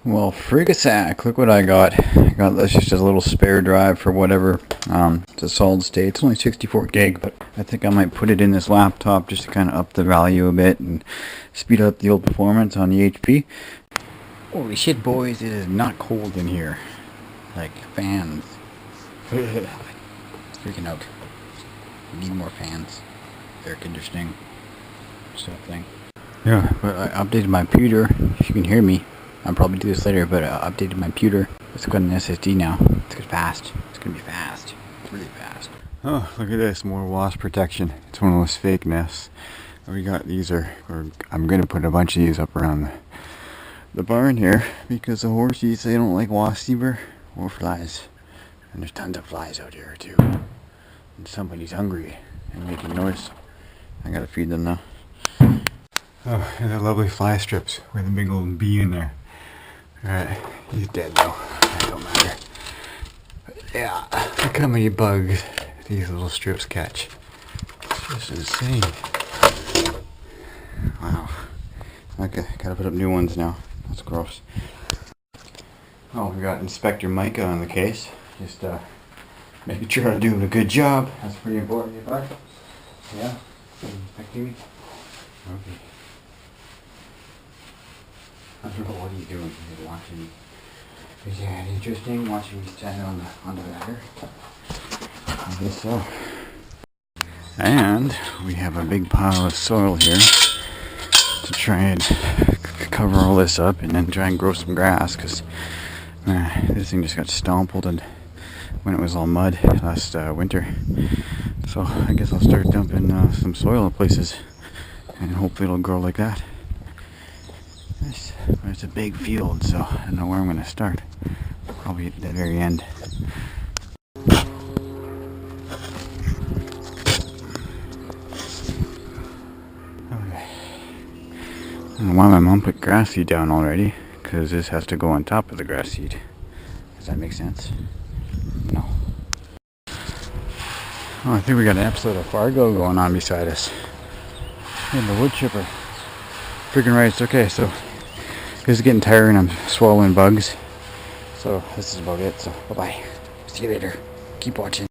Well, frigasack, look what I got. I got this just a little spare drive for whatever. It's a solid state. It's only 64 gig, but I think I might put it in this laptop just to kind of up the value a bit and speed up the old performance on the HP. Holy shit, boys, it is not cold in here. Like, fans. Freaking out. We need more fans. Air conditioning. Something. Yeah, but I updated my computer. If you can hear me. I'll probably do this later, but I updated my computer. It's got an SSD now. It's gonna be fast. It's gonna be fast. Really fast. Oh, look at this. More wasp protection. It's one of those fake nests. We got these I'm gonna put a bunch of these up around the barn here because the horsies, they don't like wasps either or flies. And there's tons of flies out here too. And somebody's hungry and making noise. I gotta feed them now. Oh, and the lovely fly strips with a big old bee in there. Alright, he's dead though. That don't matter. But yeah, look how many bugs these little strips catch. It's just insane. Wow. Okay, gotta put up new ones now. That's gross. Oh, we got Inspector Micah on the case. Just making sure I'm doing a good job. That's pretty important, you bud. Yeah? Inspecting me? Okay. I don't know what he's doing. He's watching. Is that interesting? Watching me stand on the ladder? I guess so. And we have a big pile of soil here to try and cover all this up and then try and grow some grass because this thing just got stompled and when it was all mud last winter. So I guess I'll start dumping some soil in places and hopefully it'll grow like that. It's a big field, so I don't know where I'm going to start. Probably at the very end. Okay. I don't know why my mom put grass seed down already, because this has to go on top of the grass seed. Does that make sense? No. Oh, I think we got an episode of Fargo going on beside us. And the wood chipper. Freaking right, it's okay, so this is getting tired and I'm swallowing bugs. So this is about it, so bye-bye. See you later. Keep watching.